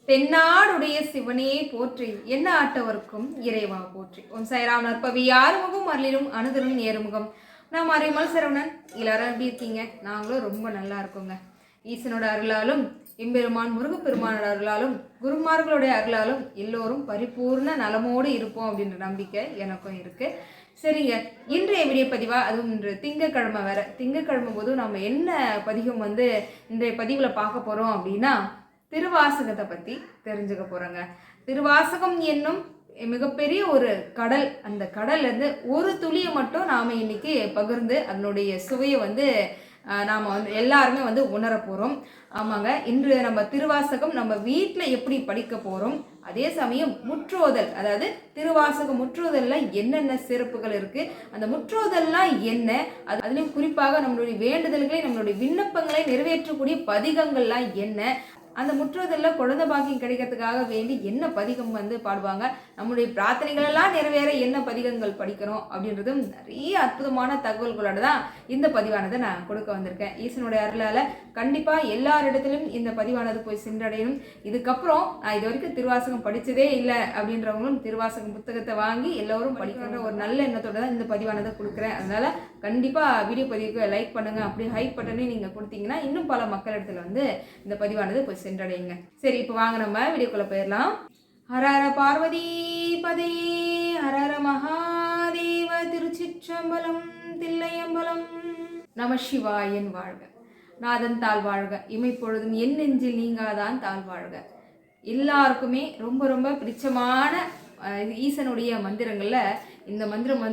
தென்னாடுடைய சிவனே போற்றி, என்ன ஆட்டவர்க்கும் இறைவா போற்றி. ஓம் சாய்ராம். நற்பவி ஆறுமுகம் அருளிலும் அனுதரும் ஏறுமுகம். நான் அறிமல் சரவணன். எல்லாரும் எப்படி இருக்கீங்க? நாங்களும் ரொம்ப நல்லா இருக்கோங்க. ஈசனோட அருளாலும் எம்பெருமான் முருகப்பெருமானோட அருளாலும் குருமார்களுடைய அருளாலும் எல்லோரும் பரிபூர்ண நலமோடு இருப்போம் அப்படின்ற நம்பிக்கை எனக்கும் இருக்கு. சரிங்க, இன்றைய வீடியோ பதிவா, அதுவும் இன்று திங்கக்கிழமை வேற. திங்கக்கிழமை போதும் நம்ம என்ன பதிகம் இன்றைய பதிவில் பார்க்க போறோம் அப்படின்னா, திருவாசகத்தை பற்றி தெரிஞ்சுக்க போகிறோங்க. திருவாசகம் என்னும் மிகப்பெரிய ஒரு கடல். அந்த கடல்லேருந்து ஒரு துளியை மட்டும் நாம் இன்னைக்கு பகிர்ந்து அதனுடைய சுவையை நாம் எல்லாருமே உணர போகிறோம். ஆமாங்க, இன்று நம்ம திருவாசகம் நம்ம வீட்டில் எப்படி படிக்க போகிறோம், அதே சமயம் முற்றோதல், அதாவது திருவாசக முற்றோதலில் என்னென்ன சிறப்புகள் இருக்குது, அந்த முற்றோதல்லாம் என்ன, அதுலேயும் குறிப்பாக நம்மளுடைய வேண்டுதல்களை நம்மளுடைய விண்ணப்பங்களை நிறைவேற்றக்கூடிய பதிகங்கள்லாம் என்ன, அந்த முற்றோதலில் குழந்தை பாக்கியம் கிடைக்கிறதுக்காக வேண்டி என்ன பதிகம் பாடுவாங்க, நம்முடைய பிரார்த்தனைகளெல்லாம் நிறைவேற என்ன பதிகங்கள் படிக்கிறோம் அப்படின்றதும் நிறைய அற்புதமான தகவல்களோட தான் இந்த பதிவானதை நான் கொடுக்க வந்திருக்கேன். ஈசனுடைய அருளால் கண்டிப்பாக எல்லாரிடத்திலும் இந்த பதிவானது போய் சென்றடையணும். இதுக்கப்புறம் நான் இது வரைக்கும் திருவாசகம் படித்ததே இல்லை அப்படின்றவங்களும் திருவாசகம் புத்தகத்தை வாங்கி எல்லோரும் படிக்கிற ஒரு நல்ல எண்ணத்தோட தான் இந்த பதிவானதை கொடுக்குறேன். அதனால் கண்டிப்பாக வீடியோ பதிவுக்கு லைக் பண்ணுங்கள். அப்படி ஹைக் பட்டனே நீங்கள் கொடுத்தீங்கன்னா இன்னும் பல மக்களிடத்தில் இந்த பதிவானது போய் சென்றடையுங்க. சரி, இப்போ வாங்க நம்ம வீடியோக்குள்ள போயிடலாம். ஹரஹர பார்வதி பதே, ஹரஹர மகாதேவ, திருச்சிற்றம்பலம், தில்லையம்பலம். நம சிவாயன் வாழ்க, நாதன் தாழ் வாழ்க, இமைப்பொழுதும் என் நெஞ்சில் நீங்காதான் தாழ் வாழ்க. எல்லாருக்குமே ரொம்ப ரொம்ப பிடிச்சமான ஈசனுடைய மந்திரங்கள்ல இந்த மந்திரம்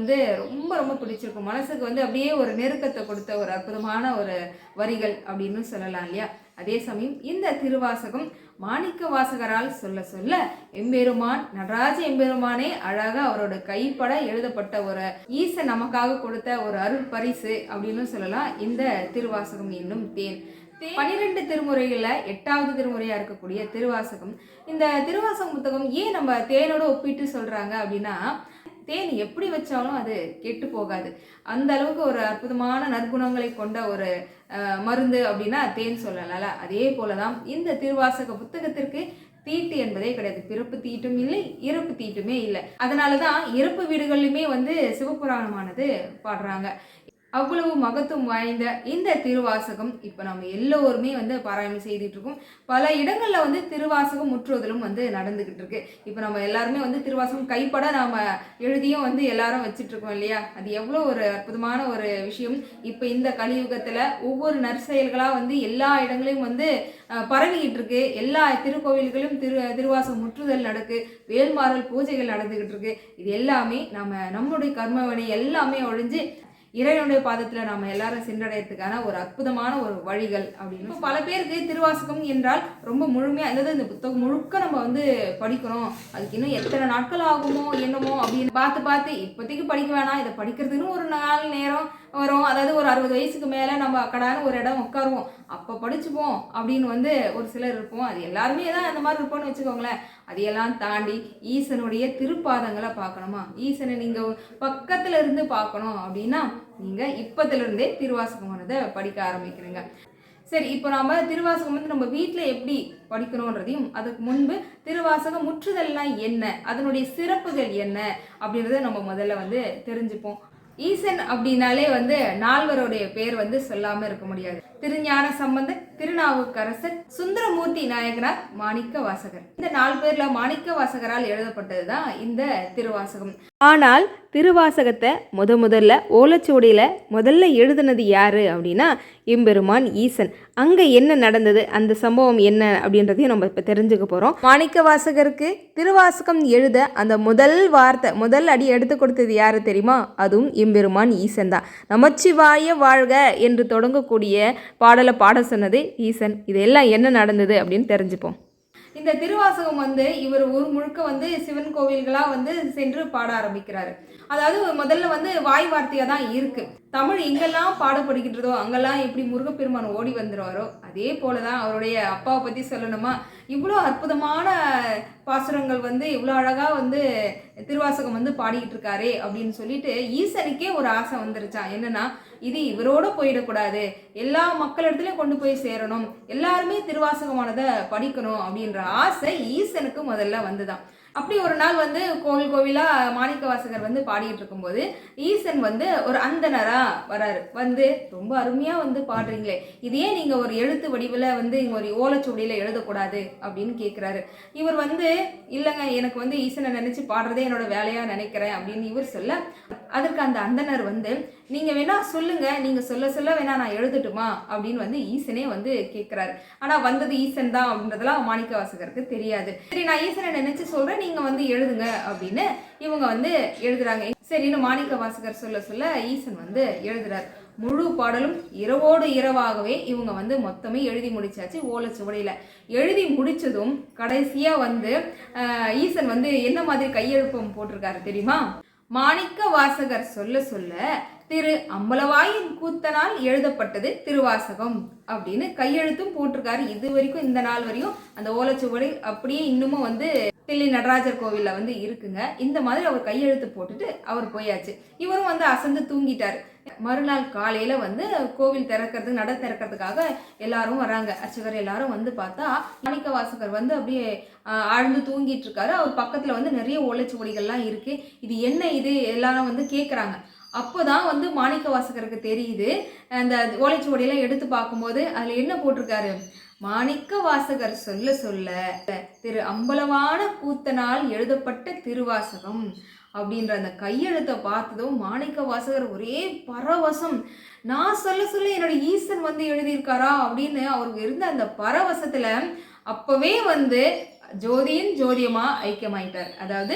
ரொம்ப ரொம்ப பிடிச்சிருக்கும். மனசுக்கு அப்படியே ஒரு நெருக்கத்தை கொடுத்த ஒரு அற்புதமான ஒரு வரிகள் அப்படின்னு சொல்லலாம் இல்லையா? அதே சமயம் இந்த திருவாசகம் மாணிக்க வாசகரால் சொல்ல சொல்ல எம்பெருமான் நடராஜ எம்பெருமானே அழகா அவரோட கைப்பட எழுதப்பட்ட ஒரு ஈசன் நமக்காக கொடுத்த ஒரு அருள் பரிசு அப்படின்னு சொல்லலாம் இந்த திருவாசகம் என்னும் தேன். 12 திருமுறைகள்ல 8வது திருமுறையா இருக்கக்கூடிய திருவாசகம். இந்த திருவாசகம் புத்தகம் ஏன் நம்ம தேனோட ஒப்பிட்டு சொல்றாங்க அப்படின்னா, தேன் எப்படி வச்சாலும் அது கெட்டு போகாது. அந்த அளவுக்கு ஒரு அற்புதமான நற்குணங்களை கொண்ட ஒரு மருந்து அப்படின்னா தேன் சொல்லலாம்ல. அதே போலதான் இந்த திருவாசக புத்தகத்திற்கு தீட்டு என்பதே கிடையாது. பிறப்பு தீட்டும் இல்லை, இறப்பு தீட்டுமே இல்லை. அதனாலதான் இறப்பு வீடுகளிலுமே சிவபுராணமானது பாடுறாங்க. அவ்வளவு மகத்துவம் வாய்ந்த இந்த திருவாசகம் இப்போ நம்ம எல்லோருமே பாராயணம் செய்துட்டு இருக்கோம். பல இடங்கள்ல திருவாசகம் முற்றுவதலும் நடந்துகிட்டு இருக்கு. இப்போ நம்ம எல்லாருமே திருவாசகம் கைப்பட நாம எழுதியும் எல்லாரும் வச்சுட்டு இருக்கோம் இல்லையா? அது எவ்வளோ ஒரு அற்புதமான ஒரு விஷயம். இப்போ இந்த கலியுகத்துல ஒவ்வொரு நற்செயல்களா எல்லா இடங்களையும் பரவிக்கிட்டு இருக்கு. எல்லா திருக்கோவில்களும் திருவாசகம் முற்றுதல் நடக்கு, வேல்மாறல் பூஜைகள் நடந்துகிட்டு இருக்கு. இது எல்லாமே நம்மளுடைய கர்மவினை எல்லாமே ஒழிஞ்சு இறைவனுடைய பாதத்தில் நாம் எல்லாரும் சென்றடையறதுக்கான ஒரு அற்புதமான ஒரு வழிகள் அப்படின்னு. பல பேருக்கு திருவாசகம் என்றால் ரொம்ப முழுமையாக அதாவது இந்த புத்தகம் முழுக்க நம்ம படிக்கணும், அதுக்கு இன்னும் எத்தனை நாட்கள் ஆகுமோ என்னமோ அப்படின்னு பார்த்து இப்போதைக்கு படிக்க வேணாம், இதை படிக்கிறதுன்னு ஒரு நாள் நேரம் வரும். அதாவது ஒரு 60 வயசுக்கு மேலே நம்ம அக்கடான ஒரு இடம் உட்காருவோம், அப்போ படிச்சுப்போம் அப்படின்னு ஒரு சிலர் இருப்போம். அது எல்லாருமே தான் அந்த மாதிரி இருப்போம்னு வச்சுக்கோங்களேன். அதையெல்லாம் தாண்டி ஈசனுடைய திருப்பாதங்களை பார்க்கணுமா, ஈசனை நீங்கள் பக்கத்தில் இருந்து பார்க்கணும் அப்படின்னா நீங்கள் இப்போத்திலிருந்தே திருவாசகமானதை படிக்க ஆரம்பிக்கிறீங்க. சரி, இப்போ நம்ம திருவாசகம் நம்ம வீட்டில் எப்படி படிக்கணுன்றதையும், அதுக்கு முன்பு திருவாசகம் முற்றுதல்லாம் என்ன, அதனுடைய சிறப்புகள் என்ன அப்படின்றத நம்ம முதல்ல தெரிஞ்சுப்போம். ஈசன் அப்படின்னாலே நால்வருடைய பேர் சொல்லாம இருக்க முடியாது. திருஞான சம்பந்தர், திருநாவுக்கரசர், சுந்தரமூர்த்தி நாயகனார், மாணிக்க வாசகர். இந்த 4 பேர்ல மாணிக்க வாசகரால் எழுதப்பட்டதுதான் இந்த திருவாசகம். ஆனால் திருவாசகத்தை முதல்ல ஓலைச்சுவடியில் முதல்ல எழுதுனது யாரு அப்படின்னா எம்பெருமான் ஈசன். அங்கே என்ன நடந்தது, அந்த சம்பவம் என்ன அப்படின்றதையும் நம்ம இப்போ தெரிஞ்சுக்க போகிறோம். மாணிக்க வாசகருக்கு திருவாசகம் எழுத அந்த முதல் வார்த்தை, முதல் அடி எடுத்து கொடுத்தது யாரு தெரியுமா? அதுவும் எம்பெருமான் ஈசன் தான். நமச்சிவாய வாழ்க என்று தொடங்கக்கூடிய பாடலை பாட சொன்னது ஈசன். இதெல்லாம் என்ன நடந்தது அப்படின்னு தெரிஞ்சுப்போம். இந்த திருவாசகம் இவர் ஊர் முழுக்க சிவன் கோவில்களா சென்று பாட ஆரம்பிக்கிறாரு. அதாவது முதல்ல வாய் வார்த்தையா தான் இருக்கு. தமிழ் எங்கெல்லாம் பாடப்படுகின்றதோ அங்கெல்லாம் எப்படி முருகப்பெருமான் ஓடி வந்துடுவாரோ அதே போல தான் அவருடைய அப்பாவை பற்றி சொல்லணுமா, இவ்வளோ அற்புதமான பாசுரங்கள் வந்து இவ்வளோ அழகாக வந்து திருவாசகம் வந்து பாடிக்கிட்டு இருக்காரே அப்படின்னு சொல்லிட்டு ஈசனுக்கே ஒரு ஆசை வந்துருச்சான். என்னன்னா, இது இவரோட போயிடக்கூடாது, எல்லா மக்களிடத்துலையும் கொண்டு போய் சேரணும், எல்லாருமே திருவாசகமானதை படிக்கணும் அப்படின்ற ஆசை ஈசனுக்கு முதல்ல வந்துதான். அப்படி ஒரு நாள் வந்து கோவில் கோவிலாக மாணிக்க வாசகர் வந்து பாடிட்டு இருக்கும்போது ஈசன் வந்து ஒரு அந்தனரா வராரு. வந்து ரொம்ப அருமையாக வந்து பாடுறீங்களே, இதையே நீங்கள் ஒரு எழுத்து வடிவில் வந்து ஒரு ஓலைச்சுவடியில் எழுதக்கூடாது அப்படின்னு கேட்குறாரு. இவர் வந்து இல்லைங்க, எனக்கு வந்து ஈசனை நினச்சி பாடுறதே என்னோட வேலையாக நினைக்கிறேன் அப்படின்னு இவர் சொல்ல, அதற்கு அந்த அந்தனர் வந்து நீங்கள் வேணா சொல்லுங்க, நீங்கள் சொல்ல சொல்ல வேணா நான் எழுதட்டுமா அப்படின்னு வந்து ஈசனே வந்து கேட்குறாரு. ஆனால் வந்தது ஈசன் தான் அப்படின்றதெல்லாம் மாணிக்க வாசகருக்கு தெரியாது. சரி, நான் ஈசனை நினைச்சு சொல்றேன், நீங்க வந்து எழுதுங்க அப்படின்னு இவங்க வந்து எழுதுறாங்க. சரின்னு மாணிக்க வாசகர் சொல்ல சொல்ல ஈசன் வந்து எழுதுறாரு. முழு பாடலும் இரவோடு இரவாகவே இவங்க வந்து மொத்தமே எழுதி முடிச்சாச்சு ஓலைச்சுவடியில. எழுதி முடிச்சதும் கடைசியா வந்து ஈசன் வந்து என்ன மாதிரி கையெழுப்பம் போட்டிருக்காரு தெரியுமா? மாணிக்க வாசகர் சொல்ல சொல்ல திரு அம்பலவாயின் கூத்தனால் எழுதப்பட்டது திருவாசகம் அப்படின்னு கையெழுத்தும் போட்டிருக்காரு. இது வரைக்கும் இந்த நாள் வரையும் அந்த ஓலைச்சுவடி அப்படியே இன்னமும் வந்து தில்லை நடராஜர் கோவில்ல வந்து இருக்குங்க. இந்த மாதிரி அவர் கையெழுத்து போட்டுட்டு அவர் போயாச்சு. இவரும் வந்து அசந்து தூங்கிட்டாரு. மறுநாள் காலையில வந்து கோவில் திறக்கிறது நட திறக்கிறதுக்காக எல்லாரும் வராங்க. அர்ச்சகர் எல்லாரும் வந்து பார்த்தா மாணிக்க வாசகர் வந்து அப்படியே ஆழ்ந்து தூங்கிட்டு இருக்காரு. அவர் பக்கத்துல வந்து நிறைய ஓலைச்சுவடிகள்லாம் இருக்கு. இது என்ன இது எல்லாரும் வந்து கேட்குறாங்க. அப்போதான் வந்து மாணிக்க வாசகருக்கு தெரியுது. அந்த ஓலைச்சுவடியெல்லாம் எடுத்து பார்க்கும்போது அதுல என்ன போட்டிருக்காரு? மாணிக்க வாசகர் சொல்ல சொல்ல திரு அம்பலவான கூத்தனால் எழுதப்பட்ட திருவாசகம் அப்படின்ற அந்த கையெழுத்தை பார்த்ததும் மாணிக்க வாசகர் ஒரே பரவசம். நான் சொல்ல சொல்ல என்னோட ஈசன் வந்து எழுதியிருக்காரா அப்படின்னு அவருக்கு இருந்த அந்த பரவசத்துல அப்பவே வந்து ஜோதியின் ஜோதியமா ஐக்கியமாயிட்டார். அதாவது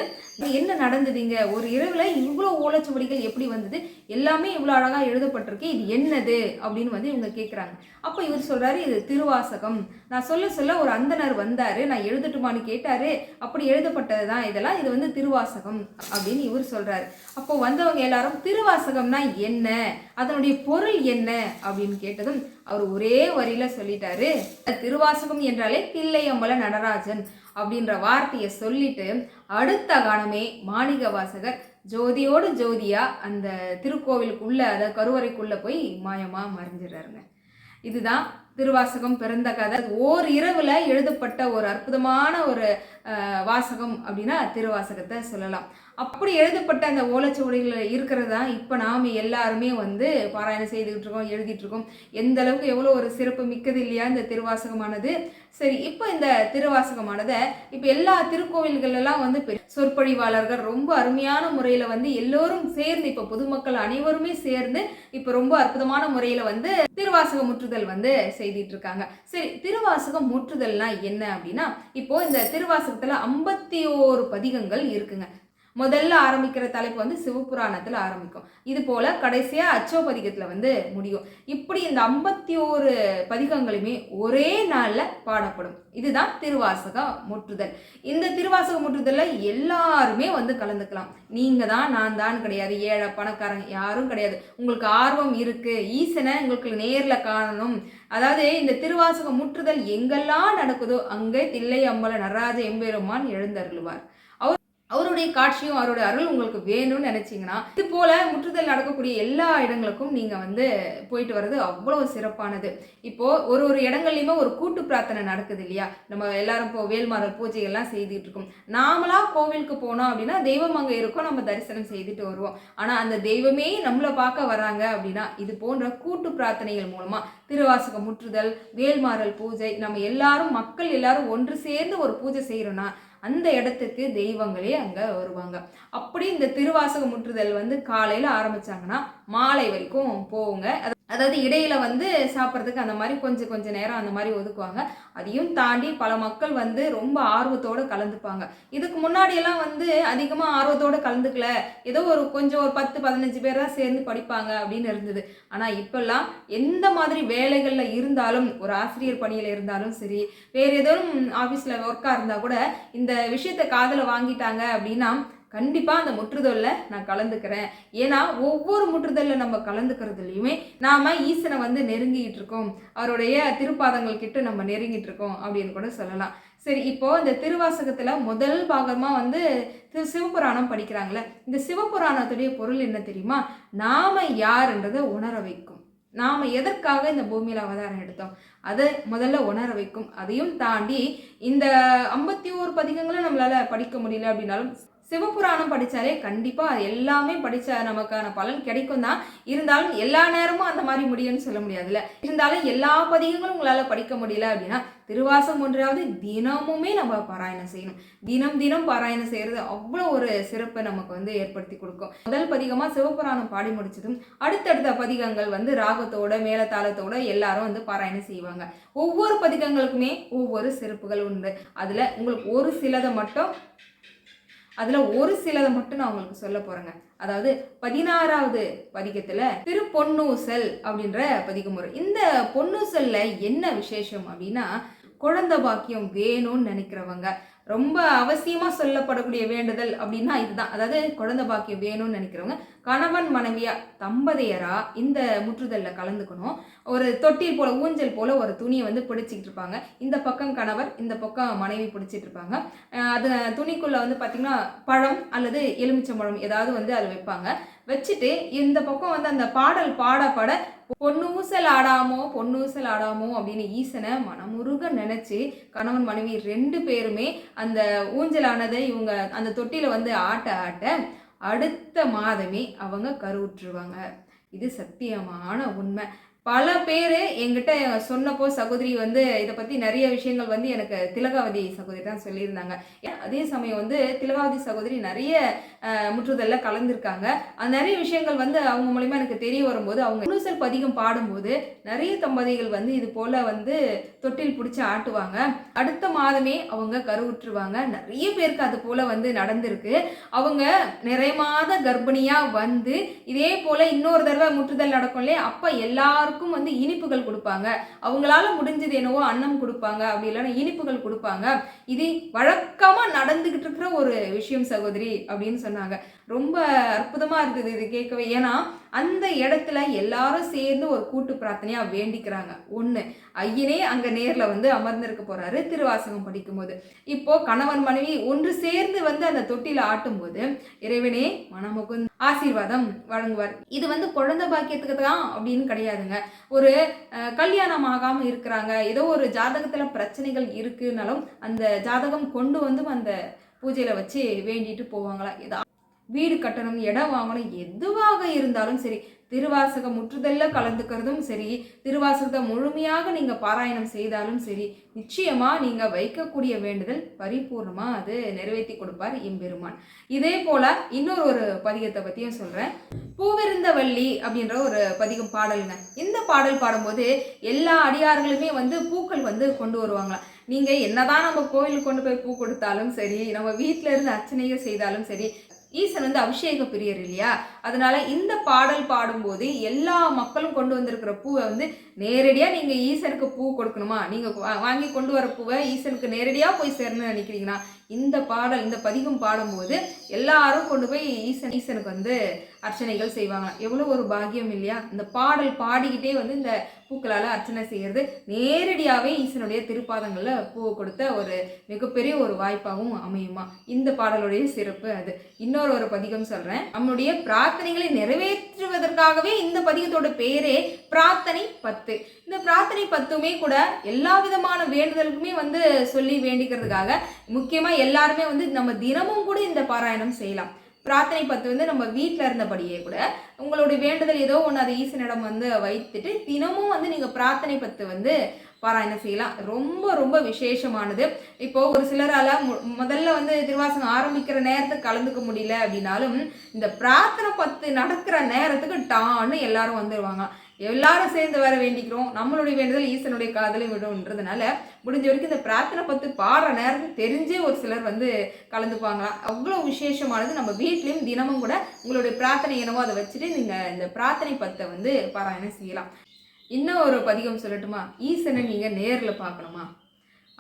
என்ன நடந்ததுங்க, ஒரு இரவுல இவ்வளோ ஓலைச்சுவடிகள் எப்படி வந்தது, எல்லாமே இவ்வளோ அழகா எழுதப்பட்டிருக்கு, இது என்னது அப்படின்னு வந்து இவங்க கேட்குறாங்க. அப்போ இவர் சொல்றாரு, இது திருவாசகம். நான் சொல்ல சொல்ல ஒரு அந்தனர் வந்தாரு, நான் எழுதட்டுமான்னு கேட்டாரு, அப்படி எழுதப்பட்டது தான் இதெல்லாம், இது வந்து திருவாசகம் அப்படின்னு இவர் சொல்றாரு. அப்போ வந்தவங்க எல்லாரும் திருவாசகம்னா என்ன, அதனுடைய பொருள் என்ன அப்படின்னு கேட்டதும் அவர் ஒரே வரியில சொல்லிட்டாரு, திருவாசகம் என்றாலே தில்லையம்பல நடராஜன் அப்படின்ற வார்த்தையை சொல்லிட்டு அடுத்த காலமே மாணிக்க வாசகர் ஜோதியோடு ஜோதியா அந்த திருக்கோவிலுக்குள்ள அதாவது கருவறைக்குள்ள போய் மாயமா மறைஞ்சிடறாருங்க. இதுதான் திருவாசகம் பிறந்த கதை. ஓர் இரவுல எழுதப்பட்ட ஒரு அற்புதமான ஒரு வாசகம் அப்படின்னா திருவாசகத்தை சொல்லலாம். அப்படி எழுதப்பட்ட அந்த ஓலைச்சுவடிகள் இருக்கிறது தான் இப்போ நாம் எல்லாருமே வந்து பாராயணம் செய்துக்கிட்டு இருக்கோம், எழுதிட்டு இருக்கோம். எந்த அளவுக்கு எவ்வளோ ஒரு சிறப்பு மிக்கது இல்லையா இந்த திருவாசகமானது. சரி, இப்போ இந்த திருவாசகமானதை இப்போ எல்லா திருக்கோவில்களெல்லாம் வந்து சொற்பொழிவாளர்கள் ரொம்ப அருமையான முறையில் வந்து எல்லோரும் சேர்ந்து இப்போ பொதுமக்கள் அனைவருமே சேர்ந்து இப்போ ரொம்ப அற்புதமான முறையில் வந்து திருவாசக முற்றுதல் வந்து செய்திட்டு இருக்காங்க. சரி, திருவாசகம் முற்றுதல்னா என்ன அப்படின்னா, இப்போ இந்த திருவாசகத்துல 51 பதிகங்கள் இருக்குங்க. முதல்ல ஆரம்பிக்கிற தலைப்பு வந்து சிவபுராணத்துல ஆரம்பிக்கும். இது போல கடைசியா அச்சோபதிகத்துல வந்து முடியும். இப்படி இந்த 51 பதிகங்களுமே ஒரே நாள்ல பாடப்படும். இதுதான் திருவாசக முற்றுதல். இந்த திருவாசக முற்றுதல்ல எல்லாருமே வந்து கலந்துக்கலாம். நீங்க தான் நான் தான் கிடையாது, ஏழை பணக்காரங்க யாரும் கிடையாது. உங்களுக்கு ஆர்வம் இருக்கு, ஈசனை உங்களுக்கு நேர்ல காணணும், அதாவது இந்த திருவாசக முற்றுதல் எங்கெல்லாம் நடக்குதோ அங்கே தில்லை அம்பல நடராஜ எம்பெருமான் எழுந்தருளுவார். அவருடைய காட்சியும் அவருடைய அருள் உங்களுக்கு வேணும்னு நினைச்சீங்கன்னா இது போல முற்றுதல் நடக்கக்கூடிய எல்லா இடங்களுக்கும் நீங்க வந்து போயிட்டு வர்றது அவ்வளவு சிறப்பானது. இப்போ ஒரு ஒரு இடங்கள்லயுமே ஒரு கூட்டு பிரார்த்தனை நடக்குது இல்லையா, நம்ம எல்லாரும் இப்போ வேல்மாறல் பூஜைகள்லாம் செய்துட்டு இருக்கோம். நாமளா கோவிலுக்கு போனோம் அப்படின்னா தெய்வம் அங்க இருக்கும், நம்ம தரிசனம் செய்துட்டு வருவோம். ஆனா அந்த தெய்வமே நம்மளை பார்க்க வராங்க அப்படின்னா இது போன்ற கூட்டு பிரார்த்தனைகள் மூலமா திருவாசக முற்றுதல், வேல்மாறல் பூஜை, நம்ம எல்லாரும் மக்கள் எல்லாரும் ஒன்று சேர்ந்து ஒரு பூஜை செய்யறோம்னா அந்த இடத்துக்கு தெய்வங்களே அங்க வருவாங்க. அப்படி இந்த திருவாசக முற்றுதல் வந்து காலையில ஆரம்பிச்சாங்கன்னா மாலை வரைக்கும் போவோங்க. அதாவது இடையில வந்து சாப்பிட்றதுக்கு அந்த மாதிரி கொஞ்சம் நேரம் அந்த மாதிரி ஒதுக்குவாங்க. அதையும் தாண்டி பல மக்கள் வந்து ரொம்ப ஆர்வத்தோடு கலந்துப்பாங்க. இதுக்கு முன்னாடியெல்லாம் வந்து அதிகமாக ஆர்வத்தோடு கலந்துக்கல, ஏதோ ஒரு 10-15 பேர் தான் சேர்ந்து படிப்பாங்க அப்படின்னு இருந்தது. ஆனால் இப்பெல்லாம் எந்த மாதிரி வேலைகளில் இருந்தாலும், ஒரு ஆசிரியர் பணியில் இருந்தாலும் சரி, வேறு ஏதோ ஆஃபீஸில் ஒர்க்காக இருந்தால் கூட இந்த விஷயத்தை காதில் வாங்கிட்டாங்க அப்படின்னா கண்டிப்பாக அந்த முற்றுதலில் நான் கலந்துக்கிறேன். ஏன்னா ஒவ்வொரு முற்றுதலில் நம்ம கலந்துக்கிறதுலையுமே நாம் ஈசனை வந்து நெருங்கிட்டு இருக்கோம், அவருடைய திருப்பாதங்கள் கிட்ட நம்ம நெருங்கிட்டு இருக்கோம் அப்படின்னு கூட சொல்லலாம். சரி, இப்போ இந்த திருவாசகத்தில் முதல் பாகமாக வந்து சிவபுராணம் படிக்கிறாங்களே, இந்த சிவபுராணத்துடைய பொருள் என்ன தெரியுமா? நாம யாருன்றதை உணர வைக்கும். நாம் எதற்காக இந்த பூமியில் அவதாரம் எடுத்தோம் அதை முதல்ல உணர வைக்கும். அதையும் தாண்டி இந்த 51 பதிகங்களும் நம்மளால் படிக்க முடியல அப்படின்னாலும் சிவபுராணம் படித்தாலே கண்டிப்பாக அது எல்லாமே படித்தா நமக்கான பலன் கிடைக்கும் தான். இருந்தாலும் எல்லா நேரமும் அந்த மாதிரி முடியும்னு சொல்ல முடியாதுல்ல. இருந்தாலும் எல்லா பதிகங்களும் உங்களால் படிக்க முடியல அப்படின்னா திருவாசகம் ஒன்றாவது தினமுமே நம்ம பாராயணம் செய்யணும். தினம் தினம் பாராயணம் செய்கிறது அவ்வளோ ஒரு சிறப்பை நமக்கு வந்து ஏற்படுத்தி கொடுக்கும். முதல் பதிகமாக சிவபுராணம் பாடி முடிச்சதும் அடுத்தடுத்த பதிகங்கள் வந்து ராகத்தோட மேலத்தாளத்தோட எல்லாரும் வந்து பாராயணம் செய்வாங்க. ஒவ்வொரு பதிகங்களுக்குமே ஒவ்வொரு சிறப்புகள் உண்டு. அதில் உங்களுக்கு ஒரு சிலதை மட்டும் நான் உங்களுக்கு சொல்ல போறேங்க. அதாவது 16வது பதிகத்துல திருப்பொன்னூசல் அப்படின்ற பதிகமுறை. இந்த பொன்னூசல்ல என்ன விசேஷம் அப்படின்னா, குழந்தை பாக்கியம் வேணும்னு நினைக்கிறவங்க ரொம்ப அவசியமா சொல்லப்படக்கூடிய வேண்டுதல் அப்படின்னா இதுதான். அதாவது குழந்தை பாக்கியம் வேணும்னு நினைக்கிறவங்க கணவன் மனைவியா தம்பதியரா இந்த முற்றுதல்ல கலந்துக்கணும். ஒரு தொட்டில் போல ஊஞ்சல் போல ஒரு துணியை வந்து பிடிச்சிக்கிட்டு இருப்பாங்க. இந்த பக்கம் கணவர், இந்த பக்கம் மனைவி பிடிச்சிட்டு இருப்பாங்க. அது துணிக்குள்ள வந்து பார்த்தீங்கன்னா பழம் அல்லது எலுமிச்சம்பழம் ஏதாவது வந்து அதை வைப்பாங்க. வச்சுட்டு இந்த பக்கம் வந்து அந்த பாடல் பாட பொன்னூசல் ஆடாமோ அப்படின்னு ஈசனை மனமுருக நினைச்சு கணவன் மனைவி 2 பேருமே அந்த ஊஞ்சலானதை இவங்க அந்த தொட்டில வந்து ஆட்ட அடுத்த மாதமே அவங்க கருவுற்றுவாங்க. இது சத்தியமான உண்மை. பல பேர் என்கிட்ட சொன்னப்போ சகோதரி வந்து இதை பற்றி நிறைய விஷயங்கள் வந்து எனக்கு திலகாவதி சகோதரி தான் சொல்லியிருந்தாங்க. அதே சமயம் வந்து திலகாவதி சகோதரி நிறைய முற்றுதலில் கலந்துருக்காங்க. அது நிறைய விஷயங்கள் வந்து அவங்க மூலிமா எனக்கு தெரிய வரும்போது அவங்க பொன்னூசல் பதிகம் பாடும்போது நிறைய தம்பதிகள் வந்து இது போல் வந்து தொட்டில் பிடிச்சி ஆட்டுவாங்க. அடுத்த மாதமே அவங்க கருவுற்றுவாங்க. நிறைய பேருக்கு அது போல் வந்து நடந்திருக்கு. அவங்க நிறைய மாத கர்ப்பிணியாக வந்து இதே போல் இன்னொரு தடவை முற்றுதல் நடக்கும் இல்லையா, அப்போ எல்லாருக்கும் வந்து இனிப்புகள் கொடுப்பாங்க. அவங்களால முடிஞ்சது என்னவோ அன்னம் கொடுப்பாங்க, அப்படி இல்லைன்னா இனிப்புகள் கொடுப்பாங்க. இது வழக்கமா நடந்துகிட்டு இருக்கிற ஒரு விஷயம் சகோதரி அப்படின்னு சொன்னாங்க. ரொம்ப அற்புதமா இருந்தது இது கேட்கவே. ஏன்னா அந்த இடத்துல எல்லாரும் சேர்ந்து ஒரு கூட்டு பிரார்த்தனையா வேண்டிக்கிறாங்க. ஒண்ணு, ஐயனே அங்க நேர்ல வந்து அமர்ந்திருக்க போறாரு திருவாசகம் படிக்கும்போது. இப்போ கணவன் மனைவி ஒன்று சேர்ந்து வந்து அந்த தொட்டில ஆட்டும் போது இறைவனே மனமுகுந்த ஆசீர்வாதம் வழங்குவார். இது வந்து குழந்தை பாக்கியத்துக்கு தான் அப்படின்னு கிடையாதுங்க. ஒரு கல்யாணம் ஆகாம இருக்கிறாங்க, ஏதோ ஒரு ஜாதகத்துல பிரச்சனைகள் இருக்குனாலும் அந்த ஜாதகம் கொண்டு வந்து அந்த பூஜையில வச்சு வேண்டிட்டு போவாங்களா. ஏதா வீடு கட்டணும், இடம் வாங்கணும், எதுவாக இருந்தாலும் சரி திருவாசக முற்றுதல்ல கலந்துக்கிறதும் சரி, திருவாசகத்தை முழுமையாக நீங்க பாராயணம் செய்தாலும் சரி, நிச்சயமா நீங்க வைக்கக்கூடிய வேண்டுதல் பரிபூர்ணமா அது நிறைவேற்றி கொடுப்பார் எம்பெருமான். இதே போல இன்னொரு பதிகத்தை பத்தியும் சொல்றேன். பூவிருந்தவள்ளி அப்படின்ற ஒரு பதிகம் பாடலுங்க. இந்த பாடல் பாடும்போது எல்லா அடியார்களுமே வந்து பூக்கள் வந்து கொண்டு வருவாங்களாம். நீங்க என்னதான் நம்ம கோயிலுக்கு கொண்டு போய் பூ கொடுத்தாலும் சரி, நம்ம வீட்டில இருந்து அர்ச்சனைகள் செய்தாலும் சரி, ஈசன் வந்து அபிஷேக பிரியர் இல்லையா, அதனால இந்த பாடல் பாடும்போது எல்லா மக்களும் கொண்டு வந்திருக்கிற பூவை வந்து நேரடியாக நீங்கள் ஈசனுக்கு பூ கொடுக்கணுமா, நீங்கள் வாங்கி கொண்டு வர பூவை ஈசனுக்கு நேரடியாக போய் சேரணும்னு நினைக்கிறீங்கன்னா இந்த பதிகம் பாடும்போது எல்லாரும் கொண்டு போய் ஈசனுக்கு வந்து அர்ச்சனைகள் செய்வாங்க. எவ்வளோ ஒரு பாக்கியம் இல்லையா. இந்த பாடல் பாடிக்கிட்டே வந்து இந்த பூக்களால் அர்ச்சனை செய்கிறது நேரடியாகவே ஈசனுடைய திருப்பாதங்களில் பூவை கொடுத்த ஒரு மிகப்பெரிய ஒரு வாய்ப்பாகவும் அமையுமா. இந்த பாடலுடைய சிறப்பு அது. இன்னொரு பதிகம் சொல்கிறேன். நம்மளுடைய பிரார்த்தனைகளை நிறைவேற்றுவதற்காகவே இந்த பதிகத்தோட பேரே பிரார்த்தனை 10. இந்த பிரார்த்தனை 10மே கூட எல்லா விதமான வேண்டுதலுக்குமே வந்து சொல்லி வேண்டிக்கிறதுக்காக முக்கியமாக எல்லாருமே வந்து நம்ம தினமும் கூட இந்த பாராயணம் செய்யலாம். பிரார்த்தனை 10 வந்து நம்ம வீட்டில் இருந்தபடியே கூட உங்களுடைய வேண்டுதல் ஏதோ ஒன்று அதை ஈசனிடம் வந்து வைத்துட்டு தினமும் வந்து நீங்கள் பிரார்த்தனை 10 வந்து பாராயணம் செய்யலாம். ரொம்ப ரொம்ப விசேஷமானது. இப்போ ஒரு சிலரால் முதல்ல வந்து திருவாசகம் ஆரம்பிக்கிற நேரத்துக்கு கலந்துக்க முடியல அப்படின்னாலும் இந்த பிரார்த்தனை 10 நடக்கிற நேரத்துக்கு டான்னு எல்லாரும் வந்துடுவாங்க. எல்லாரும் சேர்ந்து வர வேண்டிக்கிறோம். நம்மளுடைய வேண்டுதல் ஈசனுடைய காதலை விடும்ன்றதுனால முடிஞ்ச வரைக்கும் இந்த பிரார்த்தனை 10 பாடுற நேரத்துக்கு தெரிஞ்சே ஒரு சிலர் வந்து கலந்துப்பாங்களாம். அவ்வளோ விசேஷமானது. நம்ம வீட்லேயும் தினமும் கூட உங்களுடைய பிரார்த்தனை என்னவோ அதை வச்சுட்டு நீங்கள் இந்த பிரார்த்தனை 10 வந்து பாராயணம் செய்யலாம். இன்னும் ஒரு பதிகம் சொல்லட்டுமா? ஈசனை நீங்கள் நேரில் பார்க்கணுமா?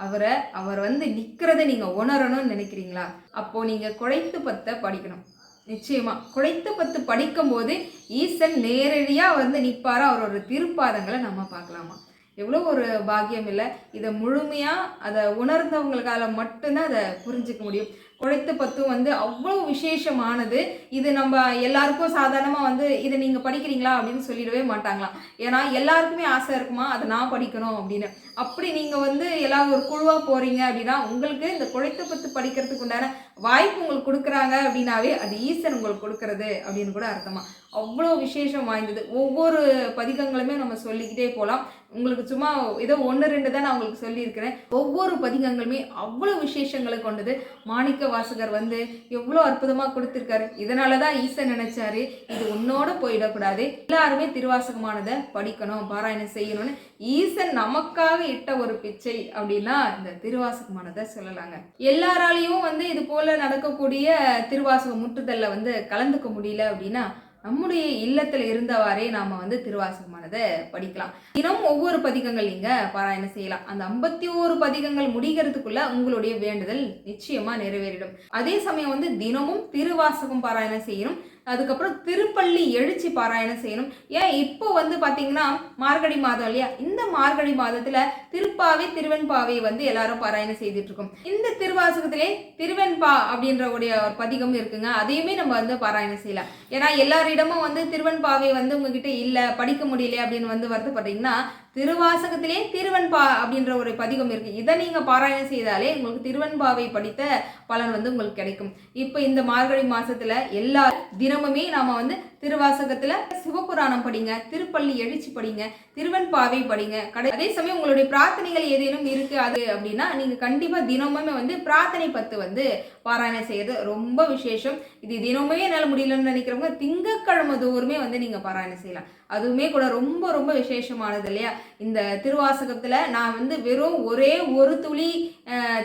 அவர் வந்து நிற்கிறத நீங்கள் உணரணும்னு நினைக்கிறீங்களா? அப்போது நீங்கள் குழைத்து பத்தை படிக்கணும். நிச்சயமா குழைத்து பத்து படிக்கும்போது ஈசன் நேரடியாக வந்து நிற்பாரா, அவரோட திருப்பாதங்களை நம்ம பார்க்கலாமா? எவ்வளோ ஒரு பாக்கியம் இல்லை. இதை முழுமையாக அதை உணர்ந்தவங்களுக்கால மட்டும்தான் அதை புரிஞ்சிக்க முடியும். குழைத்து பத்தும் வந்து அவ்வளோ விசேஷமானது. இது நம்ம எல்லாருக்கும் சாதாரணமாக வந்து இதை நீங்கள் படிக்கிறீங்களா அப்படின்னு சொல்லிடவே மாட்டாங்களாம். ஏன்னா எல்லாருக்குமே ஆசை இருக்குமா, அதை நான் படிக்கணும் அப்படின்னு. அப்படி நீங்கள் வந்து எல்லாரும் ஒரு குழுவாக போகிறீங்க அப்படின்னா உங்களுக்கு இந்த குழைத்து பத்து படிக்கிறதுக்கு உண்டான வாய்ப்பு உங்களுக்கு கொடுக்குறாங்க அப்படின்னாவே அது ஈசன் உங்களுக்கு கொடுக்கறது அப்படின்னு கூட அர்த்தமா. அவ்வளோ விசேஷம் வாய்ந்தது. ஒவ்வொரு பதிகங்களுமே நம்ம சொல்லிக்கிட்டே போகலாம். உங்களுக்கு சும்மா ஏதோ 1-2 தான் நான் உங்களுக்கு சொல்லியிருக்கிறேன். ஒவ்வொரு பதிகங்களுமே அவ்வளோ விசேஷங்களை கொண்டது. மாணிக்க வாசகர் வந்து எவ்வளோ அற்புதமாக கொடுத்துருக்காரு. இதனால தான் ஈசன் நினைச்சாரு இது உன்னோட போயிடக்கூடாது, எல்லாருமே திருவாசகமானதை படிக்கணும், பாராயணம் செய்யணும்னு ஈசன் நமக்காக இட்ட ஒரு பிச்சை அப்படின்னா இந்த திருவாசகமானதை சொல்லலாங்க. எல்லாராலையும் வந்து இது போல நடக்கக்கூடிய திருவாசக முற்றுதல்ல வந்து கலந்துக்க முடியல அப்படின்னா நம்முடைய இல்லத்துல இருந்தவாறே நாம வந்து திருவாசகமானதை படிக்கலாம். தினம் ஒவ்வொரு பதிகங்கள் நீங்க பாராயணம் செய்யலாம். அந்த 51 பதிகங்கள் முடிகிறதுக்குள்ள உங்களுடைய வேண்டுதல் நிச்சயமா நிறைவேறிடும். அதே சமயம் வந்து தினமும் திருவாசகம் பாராயணம் செய்யணும். அதுக்கப்புறம் திருப்பள்ளி எழுச்சி பாராயணம் செய்யணும். ஏன் இப்போ வந்து பார்த்தீங்கன்னா மார்கழி மாதம் இல்லையா, இந்த மார்கழி மாதத்துல திருப்பாவை திருவெண்பாவை வந்து எல்லாரும் பாராயணம் செய்துட்டு இருக்கோம். இந்த திருவாசகத்திலே திருவெண்பா அப்படின்ற ஒரு பதிகம் இருக்குங்க, அதையுமே நம்ம வந்து பாராயணம் செய்யலாம். ஏன்னா எல்லாரிடமும் வந்து திருவெண்பாவை வந்து உங்ககிட்ட இல்லை, படிக்க முடியல அப்படின்னு வந்து வருத்தப்படுறீங்கன்னா திருவாசகத்திலே திருவெண்பா அப்படின்ற ஒரு பதிகம் இருக்கு. இதை நீங்க பாராயணம் செய்தாலே உங்களுக்கு திருவெண்பாவை படித்த பலன் வந்து உங்களுக்கு கிடைக்கும். இப்போ இந்த மார்கழி மாசத்துல எல்லா தினமுமே நாம வந்து திருவாசகத்துல சிவபுராணம் படிங்க, திருப்பள்ளி எழுச்சி படிங்க, திருவெண்பாவை படிங்க. அதே சமயம் உங்களுடைய பிரார்த்தனைகள் ஏதேனும் இருக்கு அது அப்படின்னா நீங்க கண்டிப்பா தினமுமே வந்து பிரார்த்தனை பத்து வந்து பாராயணம் செய்யறது ரொம்ப விசேஷம். இது தினமுமே என்னால் முடியலன்னு நினைக்கிறவங்க திங்கட்கிழமை தோறுமே வந்து நீங்க பாராயணம் செய்யலாம். அதுவுமே கூட ரொம்ப ரொம்ப விசேஷமானது இல்லையா. இந்த திருவாசகத்துல நான் வந்து வெறும் ஒரே ஒரு துளி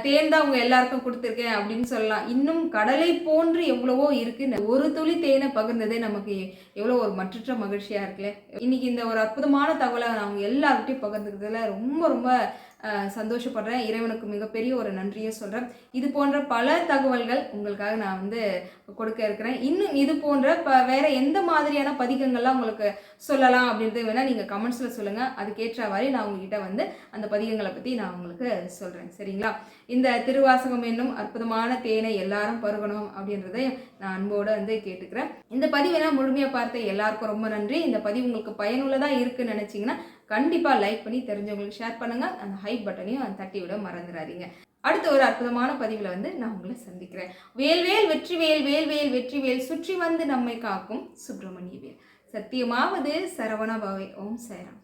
தேன் தான் அவங்க எல்லாருக்கும் கொடுத்துருக்கேன் அப்படின்னு சொல்லலாம். இன்னும் கடலை போன்று எவ்வளவோ இருக்கு. ஒரு துளி தேனை பகிர்ந்ததே நமக்கு எவ்வளோ ஒரு மற்றற்ற மகிழ்ச்சியா இருக்குல்ல. இன்னைக்கு இந்த ஒரு அற்புதமான தகவலை நான் அவங்க எல்லார்கிட்டையும் பகிர்ந்துக்கிறதுல ரொம்ப ரொம்ப சந்தோஷப்படுறேன். இறைவனுக்கு மிகப்பெரிய ஒரு நன்றியை சொல்கிறேன். இது போன்ற பல தகவல்கள் உங்களுக்காக நான் வந்து கொடுக்க இருக்கிறேன். இன்னும் இது போன்ற வேற எந்த மாதிரியான பதிகங்கள்லாம் உங்களுக்கு சொல்லலாம் அப்படின்றது வேணால் நீங்கள் கமெண்ட்ஸில் சொல்லுங்கள். அதுக்கேற்றவாறு நான் உங்ககிட்ட வந்து அந்த பதிகங்களை பற்றி நான் உங்களுக்கு சொல்கிறேன். சரிங்களா? இந்த திருவாசகம் என்னும் அற்புதமான தேனை எல்லாரும் பருகணும் அப்படின்றதை நான் அன்போடு வந்து கேட்டுக்கிறேன். இந்த பதிவெல்லாம் முழுமையாக பார்த்த எல்லாருக்கும் ரொம்ப நன்றி. இந்த பதிவு உங்களுக்கு பயனுள்ளதாக இருக்குன்னு நினச்சிங்கன்னா கண்டிப்பாக லைக் பண்ணி தெரிஞ்சவங்களுக்கு ஷேர் பண்ணுங்கள். அந்த ஹைப் பட்டனையும் தட்டி விட மறந்துடாதீங்க. அடுத்த ஒரு அற்புதமான பதிவில் வந்து நான் உங்களை சந்திக்கிறேன். வேல்வேல் வெற்றிவேல், வேல்வேல் வெற்றிவேல், சுற்றி வந்து நம்மை காக்கும் சுப்பிரமணிய வேல். சத்தியமாவது சரவண பவை. ஓம் சாய்ராம்.